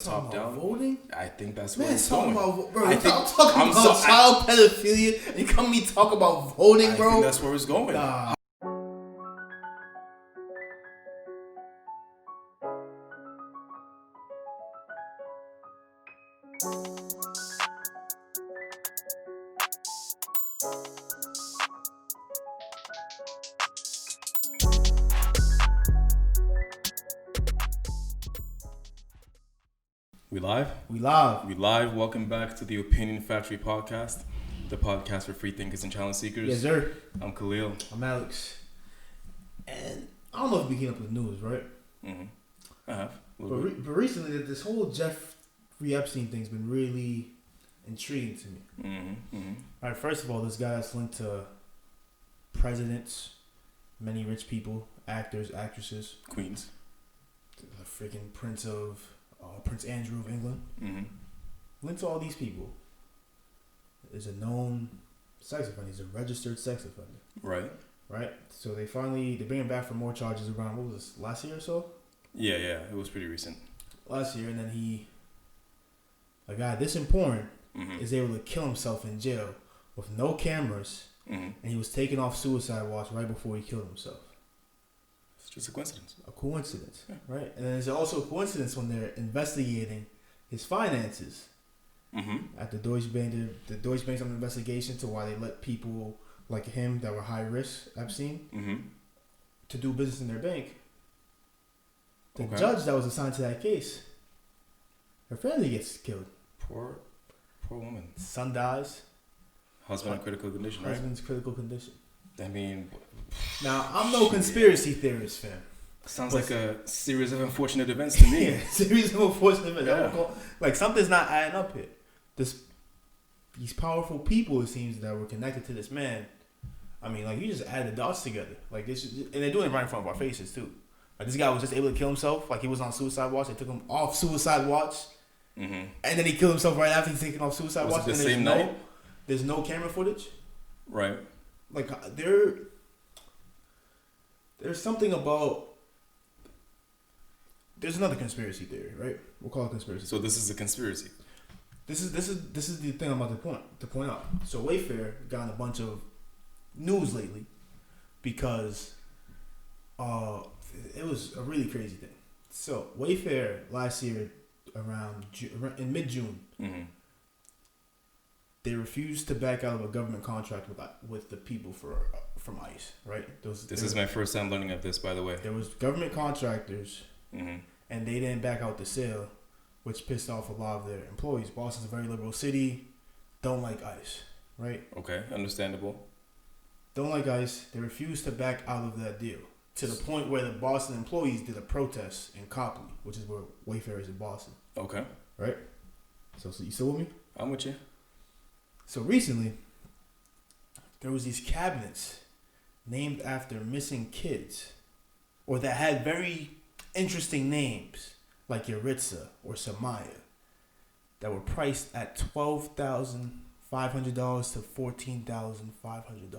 Top down voting? I think that's where Man, it's talking going. about, bro, I I'm think- talking I'm about so- child pedophilia, and you come me talk about voting, I bro. think that's where it's going. Nah. We live? We live. We live. Welcome back to the Opinion Factory podcast, the podcast for free thinkers and challenge seekers. Yes, sir. I'm Khelil. I'm Alex. And I don't know if we keep up with the news, right? Mm-hmm. I have. But recently, this whole Jeffrey Epstein thing's been really intriguing to me. Mm-hmm. Mm-hmm. All right, first of all, this guy that's linked to presidents, many rich people, actors, actresses, Queens. the freaking Prince Andrew of England. Mm-hmm. Linked to all these people is a known sex offender. He's a registered sex offender. Right. Right? So they bring him back for more charges around, what was this, last year or so? Yeah. It was pretty recent. Last year, and then a guy this important Mm-hmm. is able to kill himself in jail with no cameras, Mm-hmm. and he was taken off suicide watch right before he killed himself. It's just a coincidence. A coincidence, Yeah. right? And then there's also a coincidence when they're investigating his finances. Mm-hmm. At the Deutsche Bank, the Deutsche Bank's on an investigation to why they let people like him that were high risk, Epstein, Mm-hmm. to do business in their bank. The Okay. judge that was assigned to that case, her family gets killed. Poor woman. Son dies. Husband in critical condition, right? Husband's critical condition. I mean, Now, I'm no conspiracy theorist, fam. sounds But- like a series of unfortunate events to me. Yeah, series of unfortunate events. Yeah. Like, something's not adding up here. These powerful people, it seems, that were connected to this man. I mean, like, you just add the dots together. Like, this, and they're doing it right in front of our faces, too. Like, this guy was just able to kill himself. Like, he was on suicide watch. They took him off suicide watch. Mm-hmm. And then he killed himself right after he's taken off suicide Was watch. it the and same night? There's no camera footage. Right. Like, there's something about... There's another conspiracy theory, right? We'll call it conspiracy. So this is a conspiracy. This is the thing I'm about to point out. So Wayfair got in a bunch of news lately because it was a really crazy thing. So Wayfair last year in mid-June, Mm-hmm. they refused to back out of a government contract with the people from ICE, right? This is my first time learning of this, by the way. There was government contractors, Mm-hmm. and they didn't back out the sale, which pissed off a lot of their employees. Boston's a very liberal city, don't like ICE, right? Okay, understandable. Don't like ICE. They refused to back out of that deal to the point where the Boston employees did a protest in Copley, which is where Wayfair is in Boston, Okay, right? So you still with me? I'm with you. So recently, there was these cabinets named after missing kids, or that had very interesting names, like Yaritza or Samaya, that were priced at $12,500 to $14,500.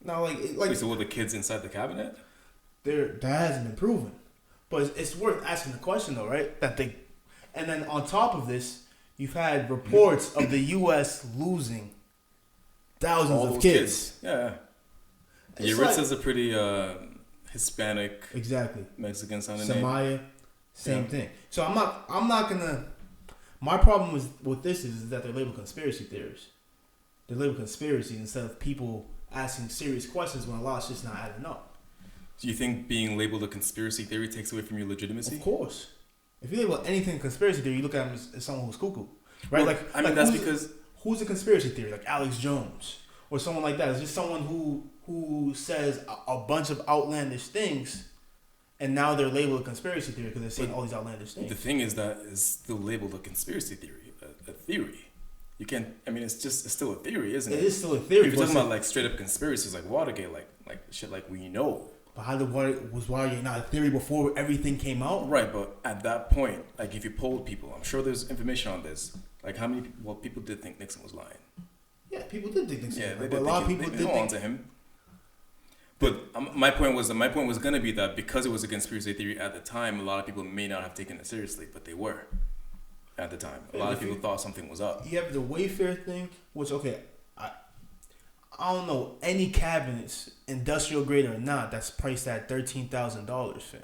Now, Wait, so were the kids inside the cabinet? that hasn't been proven, but it's worth asking the question, though, right? And then on top of this, you've had reports of the U.S. losing thousands All of those kids. Yeah. It's Yaritza's a pretty Hispanic, Exactly. Mexican sounding name. Samaya, same Yeah. thing. So I'm not gonna. My problem with this is that they're labeled conspiracy theories. They're labeled conspiracies instead of people asking serious questions when a lot's just not adding up. Do you think being labeled a conspiracy theory takes away from your legitimacy? Of course. If you label anything conspiracy theory, you look at them as someone who's cuckoo, right? Well, I mean, that's because who's a conspiracy theory, like Alex Jones or someone like that. It's just someone who says a bunch of outlandish things, and now they're labeled a conspiracy theory because they're saying all these outlandish things. the thing is that it's still labeled a conspiracy theory, a theory. You can't. I mean, it's still a theory, isn't it? It is still a theory. If you're talking about like straight up conspiracies, like Watergate, like shit, like we know. But how was Watergate not a theory before everything came out? Right, but at that point, like if you polled people, I'm sure there's information on this. Like how many people did think Nixon was lying? Yeah, people did think Nixon. Yeah, but a lot of people did hold on think. to him. But my point was going to be that because it was a conspiracy theory at the time, a lot of people may not have taken it seriously, but they were at the time. A lot of people thought something was up. You have the Wayfair thing, which I don't know any cabinets, industrial grade or not, that's priced at $13,000, fam.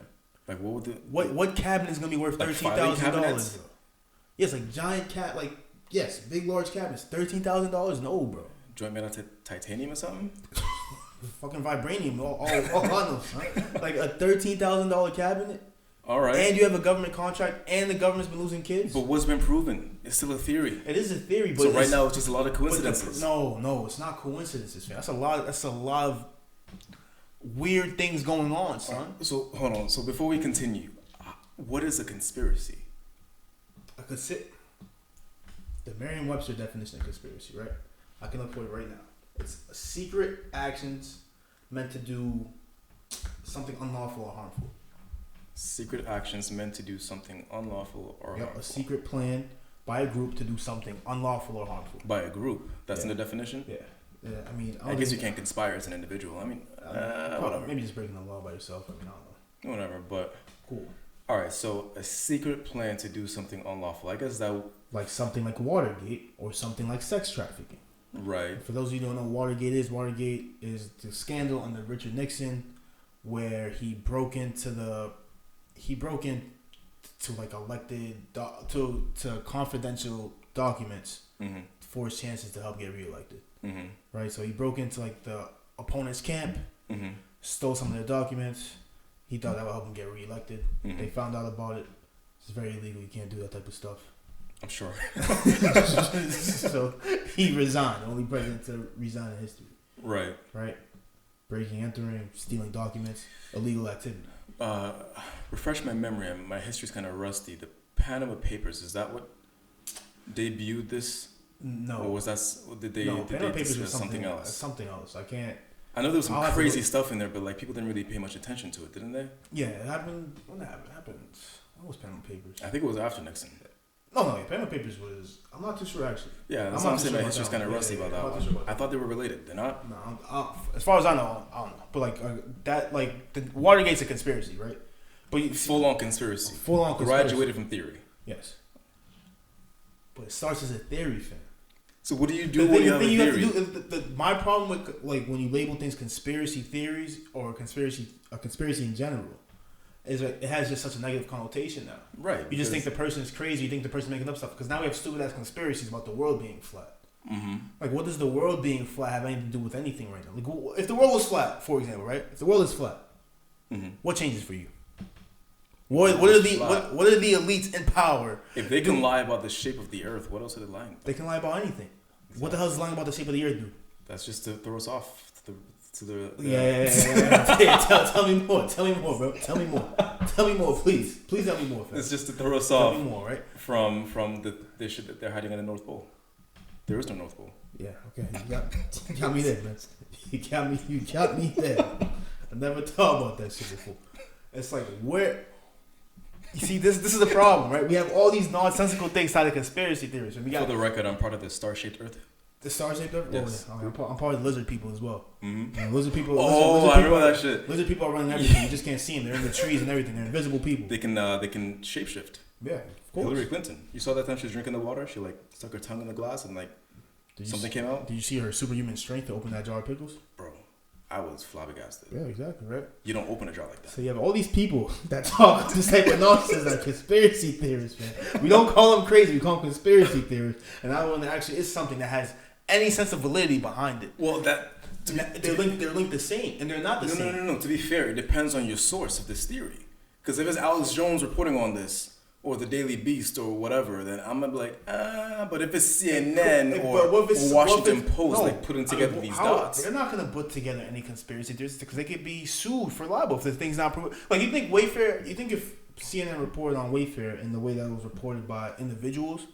Like what would what cabinet is gonna be worth $13,000? Yes, like giant yes, big large cabinets, $13,000. No, bro. Joint made out of titanium or something? Fucking vibranium, all on them, son. Like a $13,000 cabinet. All right. And you have a government contract, and the government's been losing kids. But what's been proven? It's still a theory. It is a theory, but so right now it's just a lot of coincidences. No, it's not coincidences, man. That's a lot of weird things going on, son. So hold on. So before we continue, what is a conspiracy? The Merriam-Webster definition of conspiracy, right? I can look for it right now. It's secret actions meant to do something unlawful or harmful. Secret actions meant to do something unlawful or harmful. A secret plan by a group to do something unlawful or harmful. By a group? That's in the definition? Yeah. I mean, I guess you can't conspire as an individual. I mean, whatever. Maybe just breaking the law by yourself. I mean, I don't know. Whatever, but... Cool. All right, so a secret plan to do something unlawful. I guess that... Like something like Watergate or something like sex trafficking. Right. For those of you who don't know what Watergate is the scandal under Richard Nixon where he broke into like elected to confidential documents for his chances to help get reelected. Mm-hmm. Right, so he broke into like the opponent's camp, stole some of their documents. He thought that would help him get reelected. They found out about it. It's very illegal. You can't do that type of stuff. I'm sure. So he resigned. Only president to resign in history. Right. Right. Breaking, entering, stealing documents, illegal activity. Refresh my memory. My history's kind of rusty. The Panama Papers, is that what debuted this? No. Or was that? Did they Papers was something else? Something else. I can't. I know there was some crazy stuff in there, but like people didn't really pay much attention to it, didn't they? Yeah, it happened. When that happened? What was Panama Papers? I think it was after Nixon. No, Panama Papers was... I'm not too sure, actually. Yeah, that's what I'm saying. My history's kind of rusty about that one. I thought they were related. They're not? No, as far as I know, I don't know. But the Watergate's a conspiracy, right? But full-on conspiracy. Full-on conspiracy. Graduated from theory. Yes. But it starts as a theory, fam. So what do you do when you have a theory? My problem with when you label things conspiracy theories or a conspiracy in general is that it has just such a negative connotation now. Right. You just think the person is crazy. You think the person making up stuff. Because now we have stupid ass conspiracies about the world being flat. Mm-hmm. Like, what does the world being flat have anything to do with anything right now? Like, if the world was flat, for example, right? If the world is flat, what changes for you? What are the elites in power? If they can lie about the shape of the earth, what else are they lying about? They can lie about anything. Exactly. What the hell is lying about the shape of the earth do? That's just to throw us off to the Yeah. Tell me more, bro. Tell me more, please. Please tell me more. Fam. It's just to throw us off. Tell me more, right? From the shit that they're hiding at the North Pole. There is no North Pole. Yeah. Okay. You got me there, man. You got me there. I never thought about that shit before. It's like where. You see, this is the problem, right? We have all these nonsensical things tied to conspiracy theories. For the record, I'm part of the star-shaped Earth. The star-shaped Earth? Yes. Oh, yeah. I'm part of the lizard people as well. Mm-hmm. Lizard people. I remember that shit. Lizard people are running everything. You just can't see them. They're in the trees and everything. They're invisible people. They can shapeshift. Yeah, of course. Hillary Clinton. You saw that time she was drinking the water? She stuck her tongue in the glass and something came out? Did you see her superhuman strength to open that jar of pickles? Bro. I was flabbergasted. Yeah, exactly, right? You don't open a jar like that. So you have all these people that talk this type of nonsense like conspiracy theorists, man. We don't call them crazy, we call them conspiracy theorists. And that one actually is something that has any sense of validity behind it. Well, they're linked the same, and they're not the same. No. To be fair, it depends on your source of this theory. Because if it's Alex Jones reporting on this, or the Daily Beast or whatever, then I'm gonna be like, but if it's CNN or Washington Post putting together these dots. They're not gonna put together any conspiracy theories because they could be sued for libel if the thing's not proven. Like, you think Wayfair, if CNN reported on Wayfair in the way that it was reported by individuals,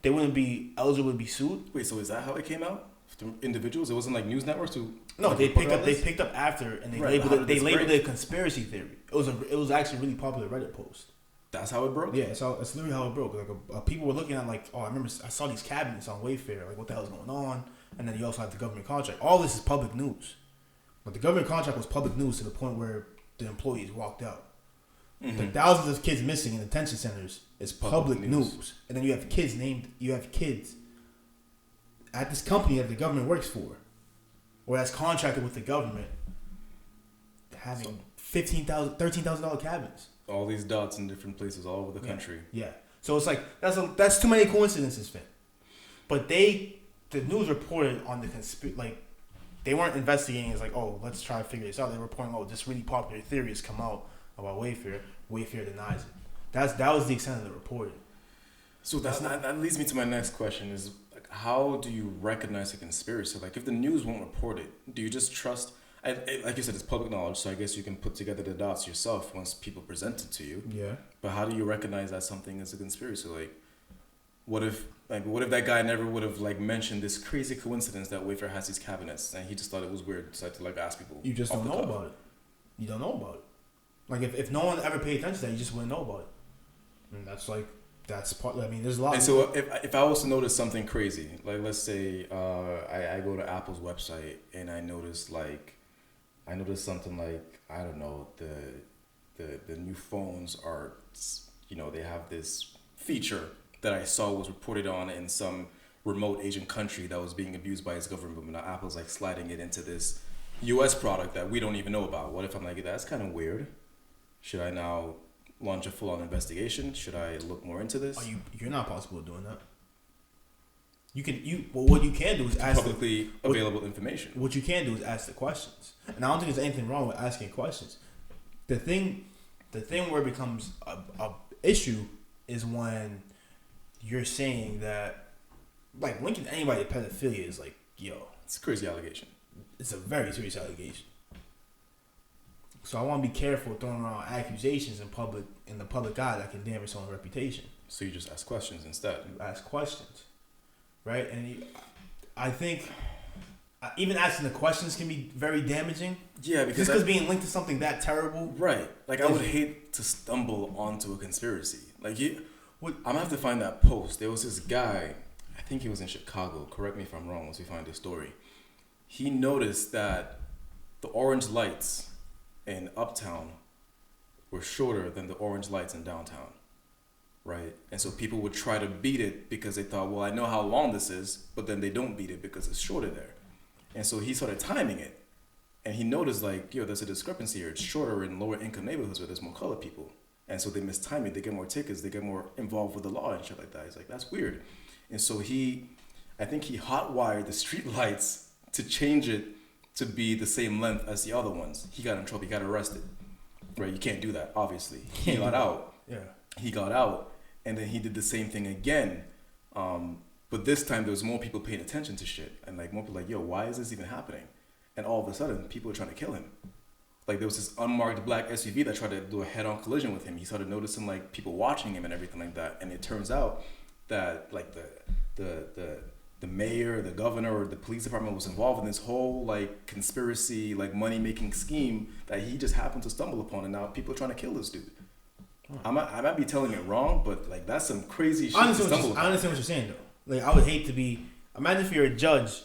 they wouldn't be eligible to be sued? Wait, so is that how it came out? The individuals? It wasn't like news networks who... No, they picked up after and labeled it a conspiracy theory. It was actually a really popular Reddit post. That's how it broke? Yeah, it's literally how it broke. Like, people were looking at I remember I saw these cabinets on Wayfair. Like, what the hell is going on? And then you also have the government contract. All this is public news. But the government contract was public news to the point where the employees walked out. Mm-hmm. The thousands of kids missing in detention centers is public news. And then you have kids at this company that the government works for, or that's contracted with the government, having $13,000 cabins. All these dots in different places all over the country. Yeah. So it's like that's too many coincidences, Finn. But the news reported on the like they weren't investigating. It's like, oh, let's try to figure this out. They were reporting, oh, this really popular theory has come out about Wayfair. Wayfair denies it. That was the extent of the reporting. So that leads me to my next question: is like, how do you recognize a conspiracy? Like, if the news won't report it, do you just trust? Like you said, it's public knowledge, so I guess you can put together the dots yourself once people present it to you. Yeah. But how do you recognize that something is a conspiracy? Like, what if that guy never would have like mentioned this crazy coincidence that Wayfair has these cabinets, and he just thought it was weird, decided to like ask people. You just don't know about it. You don't know about it. Like if no one ever paid attention to that, you just wouldn't know about it. And that's part. I mean, there's a lot. And so if I was to notice something crazy, like let's say I go to Apple's website and I notice something like, I don't know, the new phones are, they have this feature that I saw was reported on in some remote Asian country that was being abused by its government, but now Apple's like sliding it into this US product that we don't even know about. What if I'm like, that's kind of weird? Should I now launch a full-on investigation? Should I look more into this? You're not possible of doing that. What you can do is ask publicly available information. What you can do is ask the questions, and I don't think there's anything wrong with asking questions. The thing where it becomes a issue is when you're saying that, like, linking anybody to pedophilia is like, it's a crazy allegation. It's a very serious allegation. So I want to be careful throwing around accusations in the public eye that can damage someone's reputation. So you just ask questions instead. You ask questions, right? And I think even asking the questions can be very damaging. Yeah, because being linked to something that terrible. Right. Like, I would hate to stumble onto a conspiracy. Like, I'm gonna have to find that post. There was this guy, I think he was in Chicago. Correct me if I'm wrong once we find this story. He noticed that the orange lights in Uptown were shorter than the orange lights in downtown, right? And so people would try to beat it because they thought, well, I know how long this is, but then they don't beat it because it's shorter there. And so he started timing it, and he noticed, like, there's a discrepancy here. It's shorter in lower income neighborhoods where there's more colored people. And so they mistime it, they get more tickets, they get more involved with the law and shit like that. He's like, that's weird. And so I think he hot-wired the street lights to change it to be the same length as the other ones. He got in trouble. He got arrested. Right? You can't do that, obviously. He got out. Yeah. He got out, and then he did the same thing again. But this time there was more people paying attention to shit, and like more people like, why is this even happening? And all of a sudden, people were trying to kill him. Like, there was this unmarked black SUV that tried to do a head-on collision with him. He started noticing like people watching him and everything like that. And it turns out that like the mayor, the governor, or the police department was involved in this whole like conspiracy, like money-making scheme that he just happened to stumble upon, and now people are trying to kill this dude. I might be telling it wrong, but like that's some crazy shit. I understand what you're saying though. Like, I would hate to be. Imagine if you're a judge,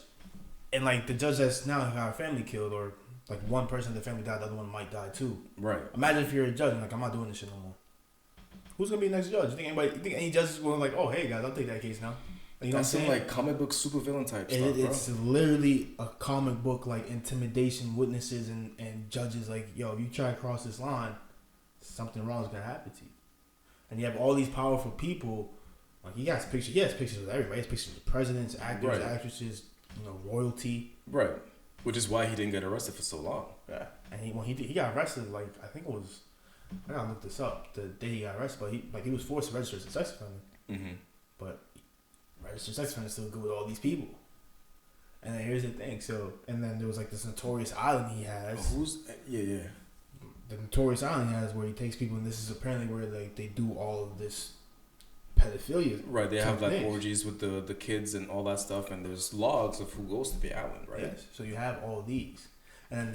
and like the judge that's now got a family killed, or like one person in the family died, the other one might die too. Right. Imagine if you're a judge and like, I'm not doing this shit no more. Who's gonna be the next judge? You think any judge is going like, oh hey guys, I'll take that case now. You know that's some like comic book supervillain type stuff, bro. It's literally a comic book like intimidation, witnesses and judges like, if you try to cross this line, something wrong is gonna happen to you. And you have all these powerful people, like he has pictures with everybody. He has pictures with presidents, actors, actresses, royalty. Right. Which is why he didn't get arrested for so long. Yeah. And he got arrested, like, I think it was, I gotta look this up, the day he got arrested, but he was forced to register as a sex offender. Mm-hmm. But registered sex offender still good with all these people. And then here's the thing, and then there was like this notorious island he has. Yeah. The notorious island he has where he takes people, and this is apparently where like they do all of this pedophilia. Right, they have like orgies with the kids and all that stuff, and there's logs of who goes to the island, right? Yes, so you have all these. And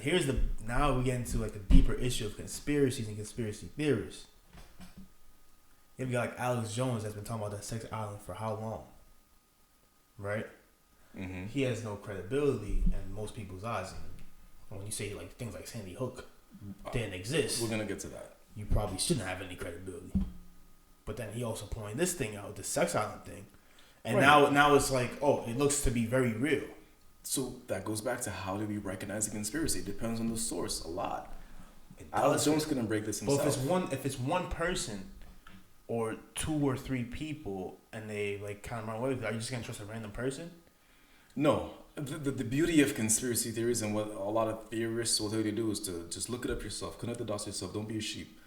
now we get into like the deeper issue of conspiracies and conspiracy theorists. You have got like Alex Jones that's been talking about that sex island for how long? Right? Mm-hmm. He has no credibility in most people's eyes. And when you say like things like Sandy Hook didn't exist, we're gonna get to that. You probably shouldn't have any credibility. But then he also pointed this thing out, the sex island thing, and now it's like, oh, it looks to be very real. So that goes back to how do we recognize a conspiracy? It depends on the source a lot. Alex Jones couldn't break this himself. But if it's one person or 2 or 3 people and they like kind of run away with it, are you just gonna trust a random person? No. The beauty of conspiracy theories and what a lot of theorists will tell you to do is to just look it up yourself, connect the dots yourself, don't be a sheep,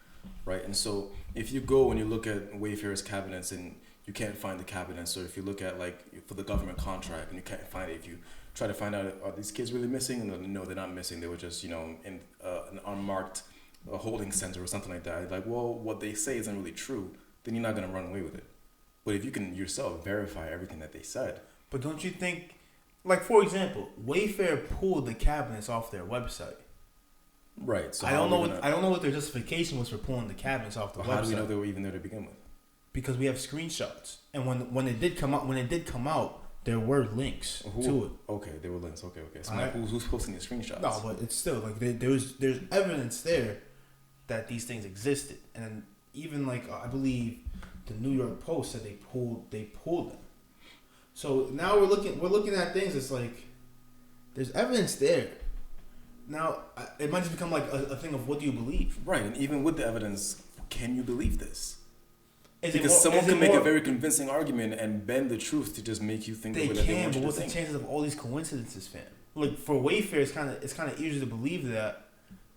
right? And so if you go and you look at Wayfair's cabinets and you can't find the cabinets, or if you look at like for the government contract and you can't find it, if you try to find out, are these kids really missing? And no, they're not missing. They were just, in an unmarked holding center or something like that. Like, well, what they say isn't really true, then you're not going to run away with it. But if you can yourself verify everything that they said. But don't you think, like, for example, Wayfair pulled the cabinets off their website. Right. So I don't know what their justification was for pulling the cabinets off the website. How do we know they were even there to begin with? Because we have screenshots. And when it did come out, there were links to it. Okay, there were links. Okay. So who's posting the screenshots? No, but it's still like there's evidence there that these things existed, and even like I believe the New York Post said they pulled them. So now we're looking at things. It's like there's evidence there. Now it might just become like a thing of what do you believe? Right, and even with the evidence, can you believe this? Because someone can make a very convincing argument and bend the truth to just make you think they the way that they can. want you But what's to the think. chances of all these coincidences, fam? Like for Wayfair, it's kind of easier to believe that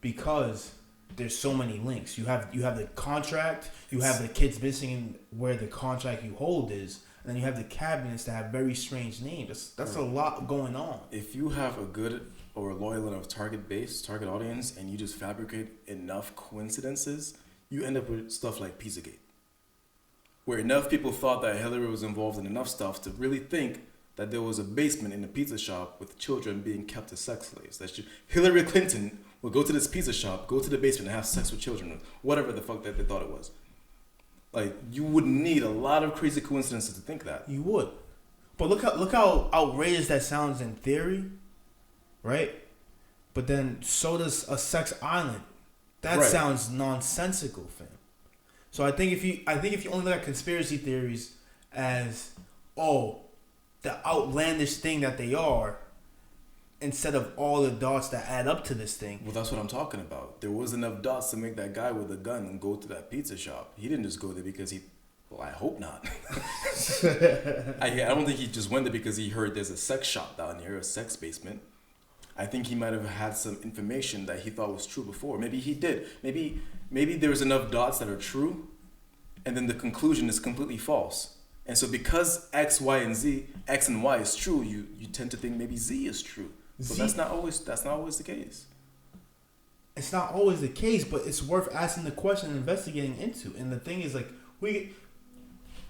because there's so many links. You have the contract, you have the kids missing where the contract you hold is, and then you have the cabinets that have very strange names. That's a lot going on. If you have a good or loyal enough target audience, and you just fabricate enough coincidences, you end up with stuff like Pizzagate, where enough people thought that Hillary was involved in enough stuff to really think that there was a basement in a pizza shop with children being kept as sex slaves. Hillary Clinton would go to this pizza shop, go to the basement and have sex with children, whatever the fuck that they thought it was. Like, you would need a lot of crazy coincidences to think that. You would. But look how outrageous that sounds in theory, right? But then so does a sex island. That sounds nonsensical, fam. So I think if you only look at conspiracy theories as the outlandish thing that they are, instead of all the dots that add up to this thing. Well, that's what I'm talking about. There was enough dots to make that guy with a gun and go to that pizza shop. He didn't just go there because I hope not. I don't think he just went there because he heard there's a sex shop down here, a sex basement. I think he might have had some information that he thought was true before. Maybe he did. Maybe there's enough dots that are true, and then the conclusion is completely false. And so because X, Y, and Z, X and Y is true, you tend to think maybe Z is true. But that's not always the case. It's not always the case, but it's worth asking the question and investigating into. And the thing is, like,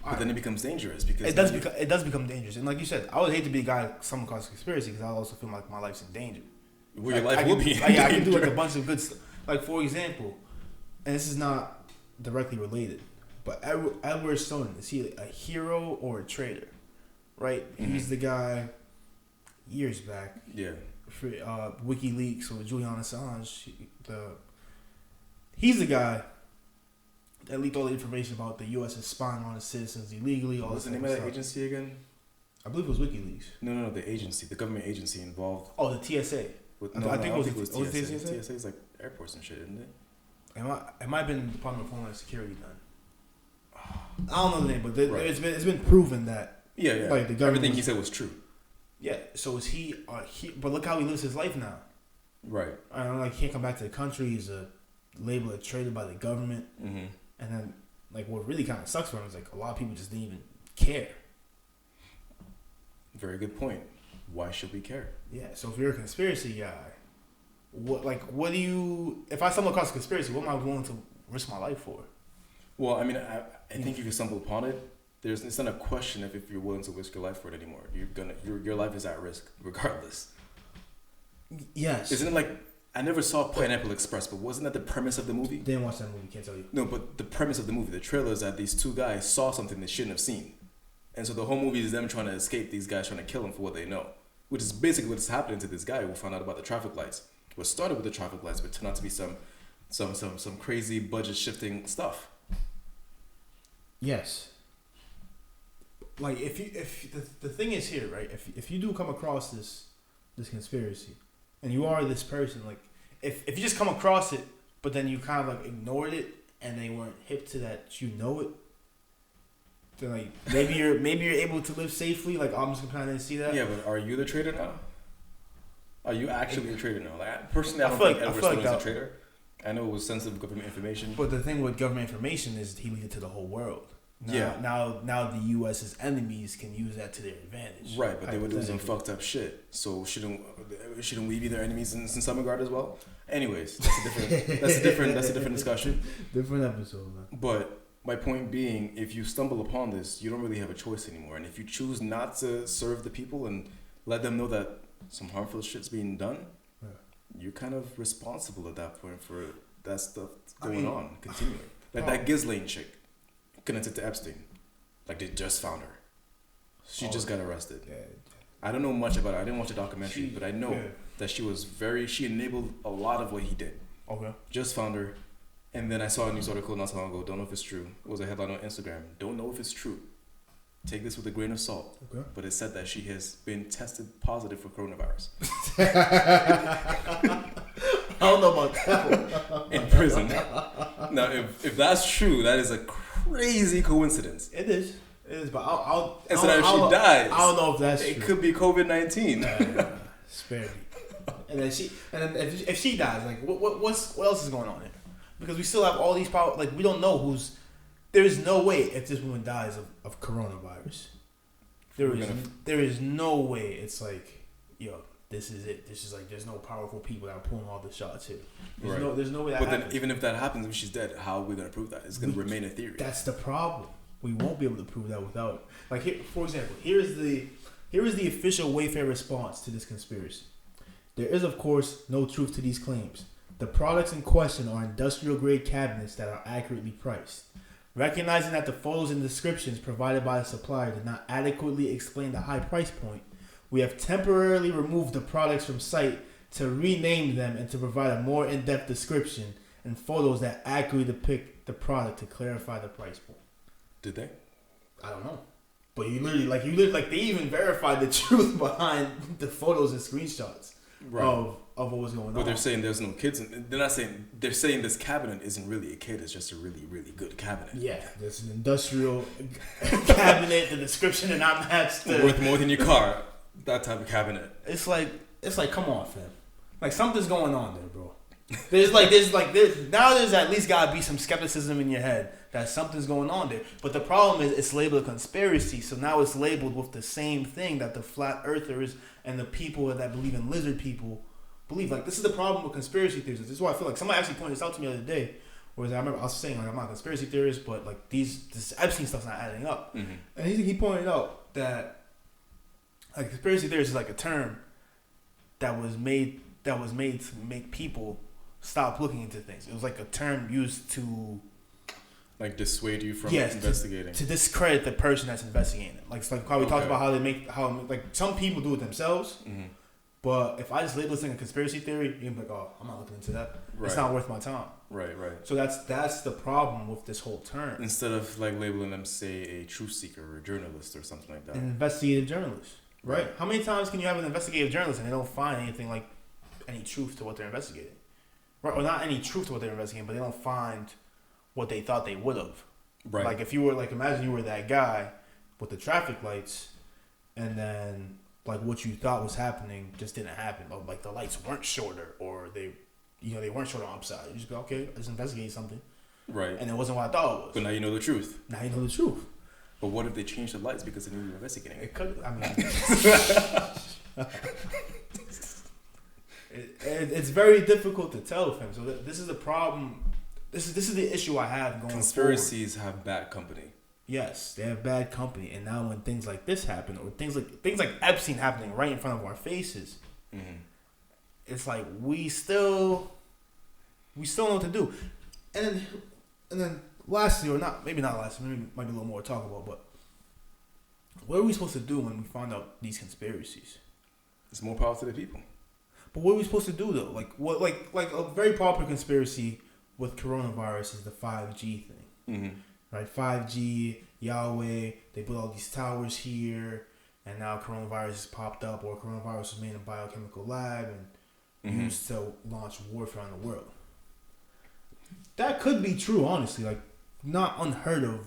but then it becomes dangerous because it does become dangerous. And like you said, I would hate to be a guy someone calls conspiracy because I also feel like my life's in danger. Well, your life will be. I can do like a bunch of good stuff. Like for example, and this is not directly related, but Edward Snowden, is he a hero or a traitor? Right? Mm-hmm. He's the guy years back. Yeah. For WikiLeaks or Julian Assange, he's the guy that leaked all the information about the U.S. is spying on its citizens illegally. What's the name of that agency again? I believe it was WikiLeaks. No, the agency, the government agency involved. Oh, the TSA. I think it was TSA. TSA is like airports and shit, isn't it? It might have been the Department of Homeland Security then. I don't know the name, but it's been proven that like the government everything he said was true. Yeah, so is he? But look how he lives his life now. Right. I don't know, like he can't come back to the country. He's labeled traded by the government. Mm-hmm. And then, like, what really kind of sucks for him is like a lot of people just didn't even care. Very good point. Why should we care? Yeah. So if you're a conspiracy guy, what do you? If I stumble across a conspiracy, what am I willing to risk my life for? Well, I mean, I think if you stumble upon it, it's not a question if you're willing to risk your life for it anymore. Your life is at risk regardless. Yes. Isn't it like, I never saw Pineapple Express, but wasn't that the premise of the movie? Didn't watch that movie, can't tell you. No, but the premise of the movie, the trailer is that these two guys saw something they shouldn't have seen. And so the whole movie is them trying to escape these guys trying to kill him for what they know. Which is basically what's happening to this guy who found out about the traffic lights. what started with the traffic lights, but turned out to be some crazy budget shifting stuff. Yes. Like if the thing is here, right? If you do come across this conspiracy, and you are this person, like if you just come across it, but then you kind of like ignored it, and they weren't hip to that, you know it. Then like maybe you're able to live safely. Like I'm just gonna kind of see that. Yeah, but are you the traitor now? Are you actually a traitor now? Like personally, I don't think Edward Snowden is a traitor. I know it was sensitive government information. But the thing with government information is he leaked it to the whole world. Now the U.S.'s enemies can use that to their advantage. Right, but they were doing some fucked up shit. So shouldn't we be their enemies in some regard as well? Anyways, that's a different discussion. Different episode, man. But my point being, if you stumble upon this, you don't really have a choice anymore. And if you choose not to serve the people and let them know that some harmful shit's being done, you're kind of responsible at that point for that stuff going on, continuing. Like that Ghislaine chick connected to Epstein. Like they just found her. She just got arrested. Yeah. I don't know much about her. I didn't watch the documentary, but I know that she enabled a lot of what he did. Okay. Just found her. And then I saw a news article not so long ago, don't know if it's true. It was a headline on Instagram. Don't know if it's true. Take this with a grain of salt. Okay. But it said that she has been tested positive for coronavirus. I don't know about that. In prison. Now, if that's true, that is a crazy coincidence. It is. It is, but I'll and so if she dies, I don't know if that's it true. Could be COVID-19. Spare me. And then if she dies, like what else is going on here? Because we still have all these power. Like we don't know there is no way if this woman dies of coronavirus. There is no way. It's like, yo, this is it. This is like there's no powerful people that are pulling all the shots here. There's no way that. But happens. Then even if that happens, if she's dead, how are we gonna prove that? It's gonna remain a theory. That's the problem. We won't be able to prove that without it. Like here, for example, here is the official Wayfair response to this conspiracy. There is, of course, no truth to these claims. The products in question are industrial-grade cabinets that are accurately priced. Recognizing that the photos and descriptions provided by the supplier did not adequately explain the high price point, we have temporarily removed the products from site to rename them and to provide a more in-depth description and photos that accurately depict the product to clarify the price point. Did they? I don't know. But you literally, they even verified the truth behind the photos and screenshots of what was going on. But they're saying there's no kids. They're saying this cabinet isn't really a kid. It's just a really, really good cabinet. Yeah, there's an industrial cabinet. The description did not match. Worth more than your car. That type of cabinet. It's like, come on, fam. Like something's going on there, bro. There's at least gotta be some skepticism in your head that something's going on there. But the problem is it's labeled a conspiracy, so now it's labeled with the same thing that the flat earthers and the people that believe in lizard people believe. Like this is the problem with conspiracy theories. This is why I feel like somebody actually pointed this out to me the other day. Whereas I remember I was saying like I'm not a conspiracy theorist, but like this Epstein stuff's not adding up. Mm-hmm. And he pointed out that like conspiracy theories is like a term that was made to make people stop looking into things. It was like a term used to like dissuade you from investigating. To discredit the person that's investigating it. Like it's like how we talked about how like some people do it themselves. Mm-hmm. But if I just label this thing a conspiracy theory, you're gonna be like, oh, I'm not looking into that. Right. It's not worth my time. Right. So that's the problem with this whole term. Instead of like labeling them, say, a truth seeker or a journalist or something like that. An investigative journalist. Right? How many times can you have an investigative journalist and they don't find anything like any truth to what they're investigating? Right? Or not any truth to what they're investigating, but they don't find what they thought they would have. Right. Like if you were imagine you were that guy with the traffic lights and then like what you thought was happening just didn't happen. Or like the lights weren't shorter or they weren't shorter on upside. You just go, okay, let's investigate something. Right. And it wasn't what I thought it was. But now you know the truth. But what if they changed the lights because they knew you were investigating? It could. I mean, it's very difficult to tell, fam. So this is the problem. This is the issue I have going. Conspiracies have bad company. Yes, they have bad company, and now when things like this happen, or things like Epstein happening right in front of our faces, mm-hmm. It's like we still know what to do, and then lastly, or not, maybe not lastly, maybe might be a little more to talk about, but what are we supposed to do when we find out these conspiracies? It's more power to the people. But what are we supposed to do though? Like what? Like a very popular conspiracy with coronavirus is the 5G thing, right? 5G, Yahweh. They built all these towers here, and now coronavirus has popped up, or coronavirus was made in a biochemical lab and used to launch warfare on the world. That could be true, honestly. Like, not unheard of.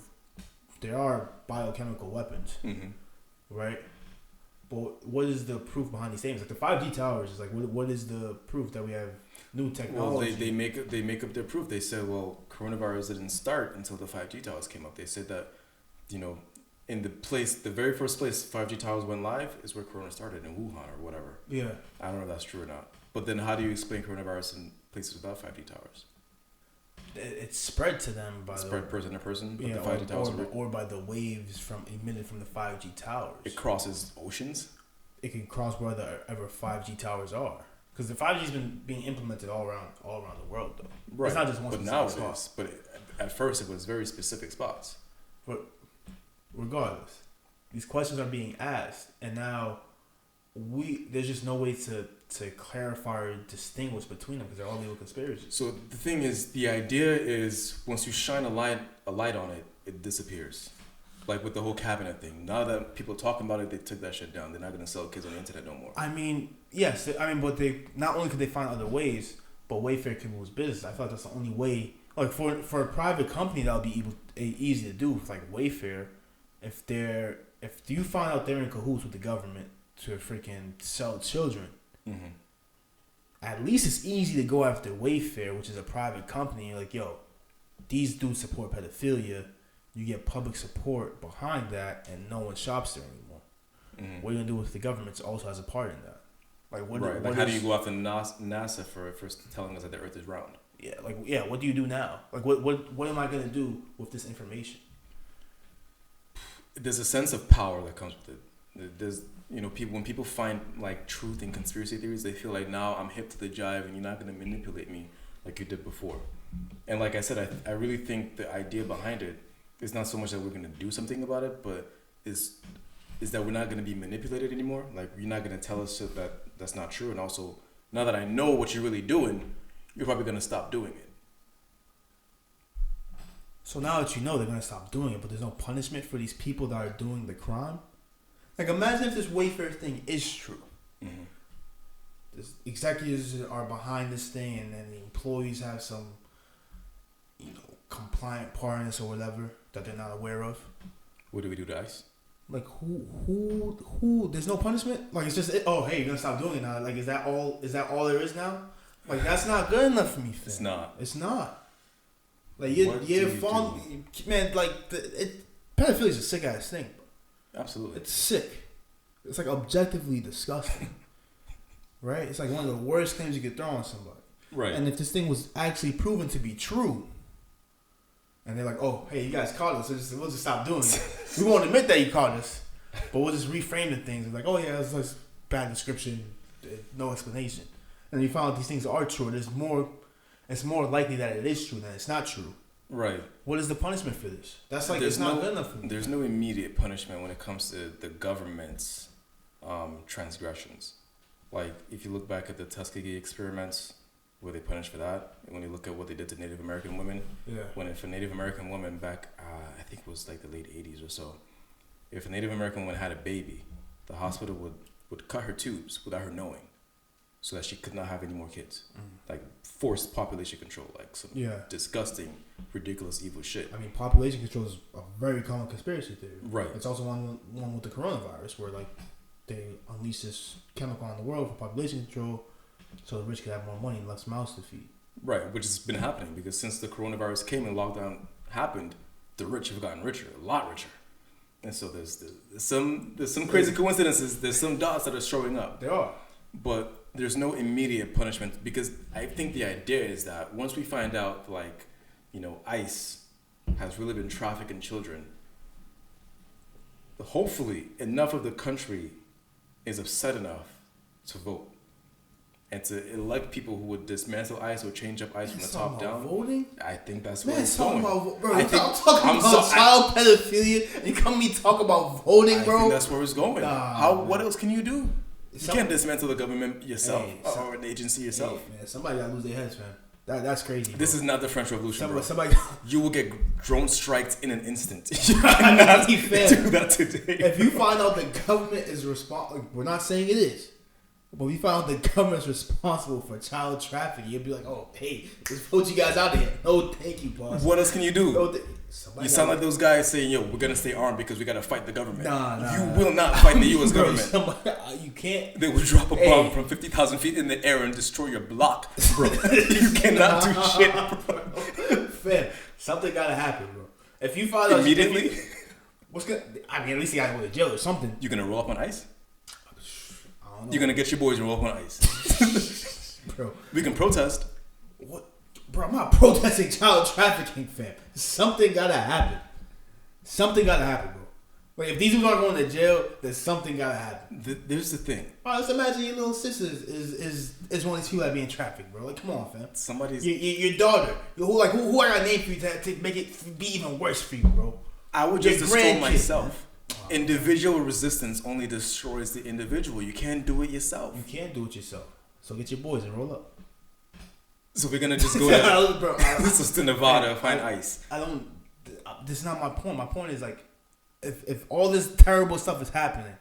There are biochemical weapons, right? But what is the proof behind these things? Like the 5G towers is like, what is the proof that we have new technology? Well, they make up their proof. They said, well, coronavirus didn't start until the 5G towers came up. They said that, in the very first place 5G towers went live is where Corona started, in Wuhan or whatever. Yeah. I don't know if that's true or not. But then how do you explain coronavirus in places without 5G towers? It's spread to them by person to person. But yeah, the 5G towers or by the waves emitted from the 5G towers. It crosses oceans. It can cross wherever 5G towers are, because the 5G's been being implemented all around the world though. Right. It's not just one but now it is. But at first it was very specific spots. But regardless, these questions are being asked, and now there's just no way to clarify or distinguish between them because they're all legal conspiracies. So the thing is, the idea is once you shine a light on it, it disappears. Like with the whole cabinet thing. Now that people are talking about it, they took that shit down. They're not gonna sell kids on the internet no more. I mean, yes. But they not only could they find other ways, but Wayfair can lose business. I thought that's the only way. Like for a private company, that would be easy to do. Like Wayfair, if you find out they're in cahoots with the government to freaking sell children, at least it's easy to go after Wayfair, which is a private company. You're like, yo, these dudes support pedophilia. You get public support behind that, and no one shops there anymore. What are you gonna do if the government also has a part in that? Like, how do you go after NASA for telling us that the Earth is round? Yeah, what do you do now? Like, what am I gonna do with this information? There's a sense of power that comes with it. There's when people find like truth in conspiracy theories, they feel like now I'm hip to the jive, and you're not gonna manipulate me like you did before. And like I said, I really think the idea behind it. It's not so much that we're going to do something about it, but is that we're not going to be manipulated anymore. Like, you're not going to tell us that that's not true. And also, now that I know what you're really doing, you're probably going to stop doing it. So now that you know they're going to stop doing it, but there's no punishment for these people that are doing the crime? Like, imagine if this Wayfair thing is true. The executives are behind this thing, and then the employees have some, compliant partners or whatever that they're not aware of. What do we do to ICE? Like who? There's no punishment. Like it's just hey, you're gonna stop doing it now. Like is that all there is now? Like that's not good enough for me. Fam. It's not. Like you're falling, man. Like pedophilia is a sick ass thing. Absolutely, it's sick. It's like objectively disgusting. Right? It's like one of the worst things you could throw on somebody. Right. And if this thing was actually proven to be true. And they're like, oh, hey, you guys caught us. We'll just stop doing it. We won't admit that you caught us, but we'll just reframe the things. It's like, oh, yeah, it's bad description, no explanation. And you found out these things are true. It's more likely that it is true than it's not true. Right. What is the punishment for this? That's like, it's not good enough for me. There's no immediate punishment when it comes to the government's transgressions. Like, if you look back at the Tuskegee experiments, where they punished for that. When you look at what they did to Native American women, if a Native American woman back, I think it was like the late 80s or so, if a Native American woman had a baby, the hospital would cut her tubes without her knowing, so that she could not have any more kids. Like forced population control, like some disgusting, ridiculous, evil shit. I mean, population control is a very common conspiracy theory. Right. It's also one with the coronavirus, where like they unleash this chemical on the world for population control. So the rich could have more money and less mouths to feed. Right, which has been happening because since the coronavirus came and lockdown happened, the rich have gotten richer, a lot richer. And so there's some crazy coincidences. There's some dots that are showing up. There are. But there's no immediate punishment because I think the idea is that once we find out, like, ICE has really been trafficking children, hopefully enough of the country is upset enough to vote. And to elect people who would dismantle ICE or change up ICE from the top down. Voting? I think that's what it's going. I'm talking about child pedophilia, and you come me talk about voting, bro. I think that's where it's going. What else can you do? You can't dismantle the government yourself or an agency yourself. Hey, man, somebody gotta lose their heads, man. That's crazy. This is not the French Revolution, bro. Somebody you will get drone striked in an instant. You cannot do that today. If you find out the government is responsible, we're not saying it is, but we found the government's responsible for child trafficking, you'd be like, oh, hey, let's put you guys out of here. No, thank you, boss. What else can you do? No, you sound like those guys saying, yo, we're going to stay armed because we got to fight the government. Nah. You will not fight the U.S. government. You can't. They will drop a bomb from 50,000 feet in the air and destroy your block, bro. You cannot do shit, bro. Fam, something got to happen, bro. If you find out immediately, what's good? I mean, at least you got to go to jail or something. You going to roll up on ice? I don't know. You're going to get your boys and roll up on ice. Bro. We can protest. What? Bro, I'm not protesting child trafficking, fam. Something gotta happen. Something gotta happen, bro. Like, if these people are going to jail, then something gotta happen. There's the thing. All right, let's imagine your little sister is one of these people that be in traffic, bro. Like, come on, fam. Somebody's your daughter. Who I got name for you to make it be even worse for you, bro? I would just destroy myself. Individual resistance only destroys the individual. You can't do it yourself. You can't do it yourself. So get your boys and roll up. So we're gonna just go to Nevada, find ice. This is not my point. My point is, like, if all this terrible stuff is happening,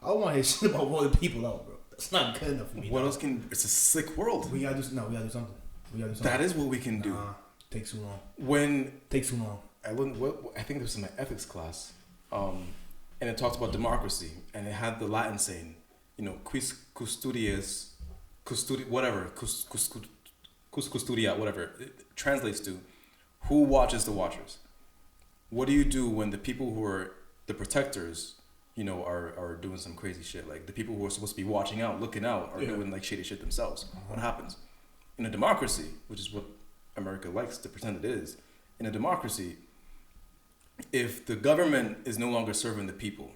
I want to hear shit about rolling people out, bro. That's not good enough for me. What else can? It's a sick world. We gotta do something. That is what we can do. Takes too long. Takes too long. I learned. I think this was in my ethics class, and it talked about democracy, and it had the Latin saying, quis custodies, whatever, custodia, whatever it translates to, who watches the watchers. What do you do when the people who are the protectors, are doing some crazy shit? Like the people who are supposed to be watching out, looking out, are doing like shady shit themselves. What happens? In a democracy, which is what America likes to pretend it is, in a democracy, if the government is no longer serving the people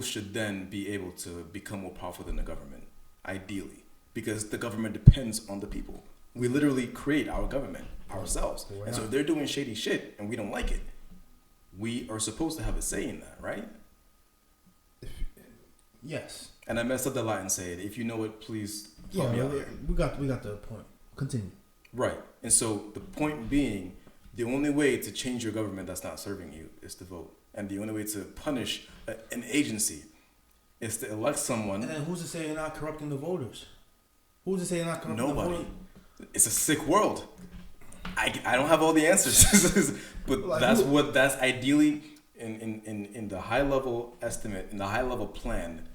should then be able to become more powerful than the government, ideally, because the government depends on the people. We literally create our government ourselves. And so if they're doing shady shit and we don't like it, we are supposed to have a say in that, right? Yes. And I messed up the Latin saying, if you know it, please help me out here. We got the point. Continue. Right. And so the point being, the only way to change your government that's not serving you is to vote. And the only way to punish an agency is to elect someone. And then who's to say they're not corrupting the voters? Who's to say they're not corrupting the voters? Nobody. It's a sick world. I don't have all the answers, but like, that's ideally in the high level estimate, in the high level plan.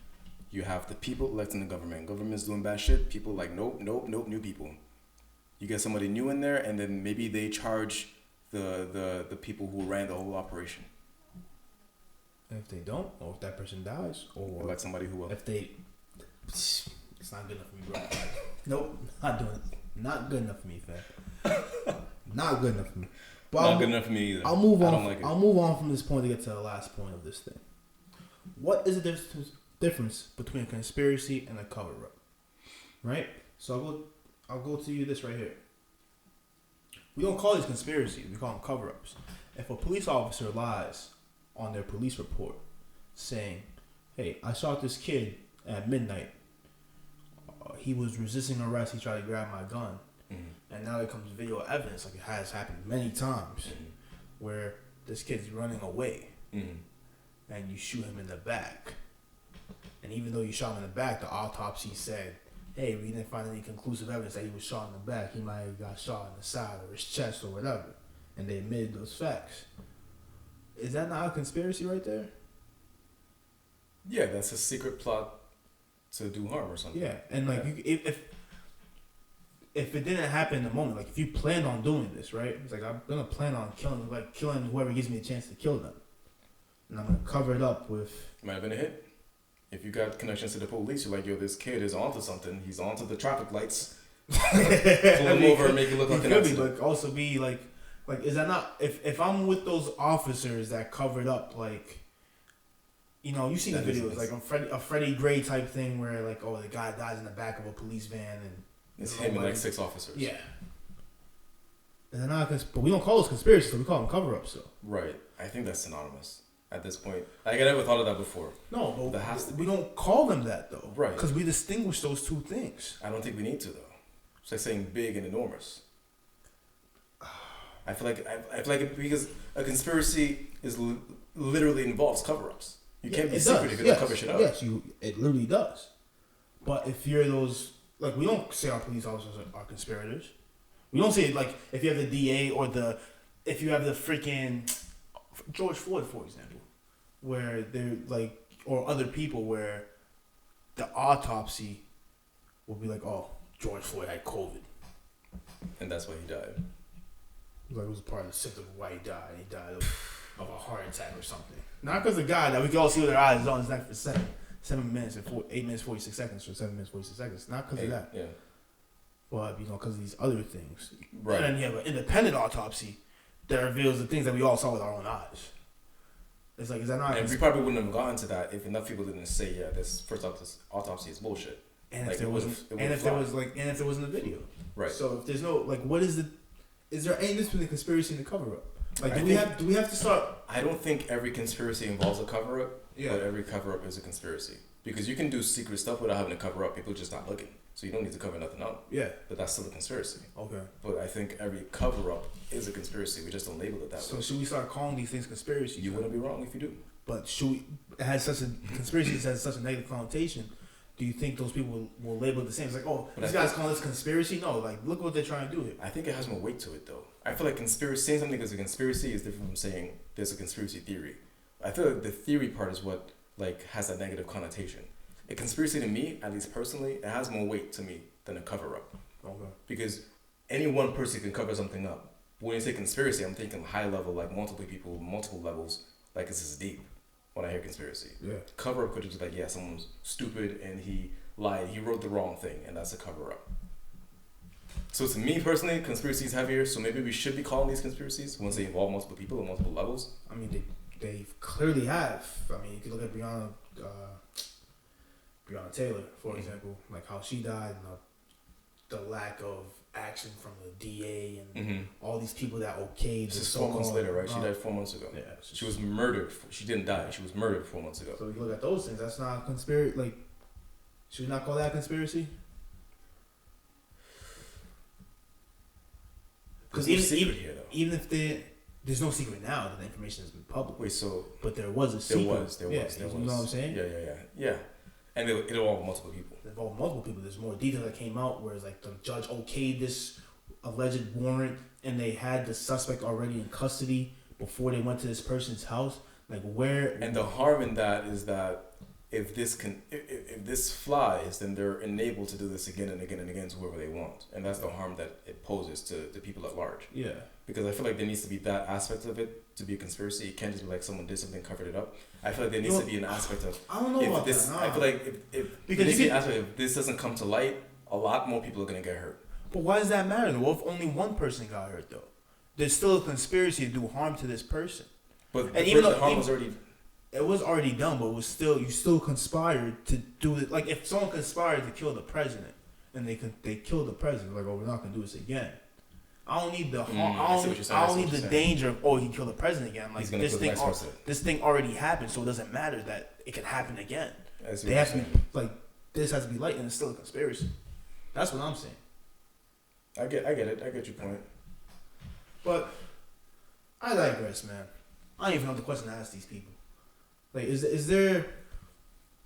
You have the people electing the government. Government's doing bad shit. People like nope, new people. You get somebody new in there, and then maybe they charge the people who ran the whole operation. And if they don't, or if that person dies, or elect somebody who will. If they, it's not good enough for me, bro. Nope, not doing it. Not good enough for me, fam. Not good enough for me. But not good enough for me either. I'll move on. I'll move on from this point to get to the last point of this thing. What is the difference between a conspiracy and a cover-up? Right? So I'll go to you this right here. We don't call these conspiracies. We call them cover-ups. If a police officer lies on their police report saying, hey, I shot this kid at midnight. He was resisting arrest. He tried to grab my gun. Mm-hmm. And now there comes video evidence, like it has happened many times, where this kid's running away. And you shoot him in the back. And even though you shot him in the back, the autopsy said, hey, we didn't find any conclusive evidence that he was shot in the back. He might have got shot in the side or his chest or whatever. And they admitted those facts. Is that not a conspiracy right there? Yeah, that's a secret plot to do harm or something. Yeah, and like if it didn't happen in the moment, like if you planned on doing this, right? It's like I'm gonna plan on killing whoever gives me a chance to kill them, and I'm gonna cover it up with. It might have been a hit. If you got connections to the police, you're like, yo, this kid is onto something. He's onto the traffic lights. Pull him over and make it look like an accident. But also be like is that not if I'm with those officers that covered up, like, you know, you see the videos like a Freddie Gray type thing where like, oh, the guy dies in the back of a police van and it's him and like 6 officers. Yeah. And they're not, but we don't call those conspiracies, so we call them cover-ups. So right, I think that's synonymous. at this point. Like, I never thought of that before. No, but we don't call them that though. Right. Because we distinguish those two things. I don't think we need to though. It's like saying big and enormous. I feel like because a conspiracy is literally involves cover-ups. You can't be secret if you don't cover shit up. Yes, it literally does. But if you're those, like, we don't say our police officers are conspirators. We don't say, like, if you have the DA or if you have the freaking George Floyd, for example, where they're like, or other people where the autopsy will be like, oh, George Floyd had COVID. And that's why he died. Like, it was part of the symptom of why he died. He died of a heart attack or something. Not because the guy that we can all see with our eyes is on his neck for 8 minutes 46 seconds or 7 minutes 46 seconds. Not because of that. Yeah. But because of these other things. Right. And then you have an independent autopsy that reveals the things that we all saw with our own eyes. It's like, is that not? And we probably wouldn't have gotten to that if enough people didn't say, yeah, this first autopsy is bullshit. And like, if there wasn't a video. Right. So if there's no, like, is there any difference between the conspiracy and the cover up? Like, do we have to start? I don't think every conspiracy involves a cover up. Yeah. But every cover up is a conspiracy because you can do secret stuff without having to cover up. People are just not looking, so you don't need to cover nothing up. Yeah. But that's still a conspiracy. Okay. But I think every cover up is a conspiracy. We just don't label it that way. So should we start calling these things conspiracies? You wouldn't be wrong if you do. But it has such a conspiracy that has such a negative connotation. Do you think those people will label it the same? It's like, oh, these guys call this conspiracy? No, like, look what they're trying to do here. I think it has more weight to it, though. I feel like saying something is a conspiracy is different from saying there's a conspiracy theory. I feel like the theory part is what, like, has a negative connotation. A conspiracy to me, at least personally, it has more weight to me than a cover-up. Okay. Because any one person can cover something up. When you say conspiracy, I'm thinking high level, like multiple people, multiple levels, like this is deep. When I hear conspiracy, cover up could just be like, yeah, someone's stupid and he lied, he wrote the wrong thing, and that's a cover up. So to me personally, conspiracy is heavier. So maybe we should be calling these conspiracies once they involve multiple people on multiple levels. I mean, they clearly have. I mean, you can look at Breonna Taylor, for example, like how she died and the lack of action from the DA and all these people that okayed. This is 4 months later, right? She died 4 months ago. Yeah, she was murdered. She didn't die. She was murdered 4 months ago. So you look at those things. That's not a conspiracy. Like, should we not call that a conspiracy? Because even if there's no secret now that the information has been public. Wait, so but there was a secret. There was. You know what I'm saying? Yeah. And it involved multiple people. There's more detail that came out, whereas like the judge okayed this alleged warrant, and they had the suspect already in custody before they went to this person's house. Like, where? And the harm in that is that if this flies, then they're enabled to do this again and again and again to whoever they want, and that's the harm that it poses to the people at large. Yeah. Because I feel like there needs to be that aspect of it to be a conspiracy. It can't just be like someone did something, covered it up. I feel like there needs to be an aspect of. I don't know about this. That. No. I feel like if this doesn't come to light, a lot more people are gonna get hurt. But why does that matter though? What if only one person got hurt though? There's still a conspiracy to do harm to this person. But even though harm was already. It was already done, but you still conspired to do it. Like, if someone conspired to kill the president, and they killed the president, like, oh, we're not gonna do this again. I don't need the I don't need the danger of, he killed the president again. Like, this thing already happened, so it doesn't matter that it can happen again. They have to be like, this has to be light, and it's still a conspiracy. That's what I'm saying. I get it. I get your point. But I digress, man. I don't even know the question to ask these people. Like, is there?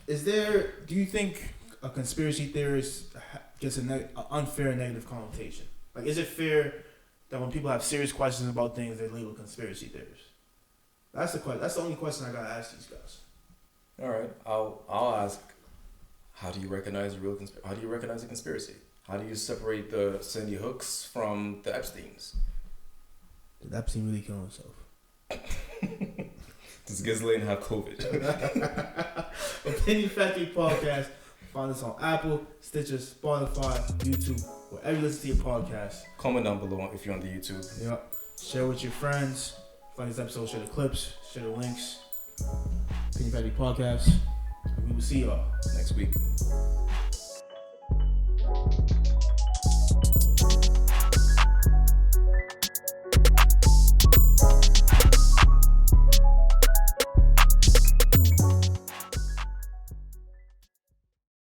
Do you think a conspiracy theorist gets an unfair negative connotation? Like, is it fair that when people have serious questions about things, they're labeled conspiracy theorists? That's the question. That's the only question I gotta ask these guys. All right, I'll ask. How do you recognize How do you recognize a conspiracy? How do you separate the Sandy Hooks from the Epsteins? Did Epstein really kill himself? Does Ghislaine have COVID? Opinion Factory Podcast. Find us on Apple, Stitcher, Spotify, YouTube, wherever you listen to your podcast. Comment down below if you're on the YouTube. Yep. Share with your friends. Find this episode, share the clips, share the links. Opinion Factory Podcast. And we will see y'all next week.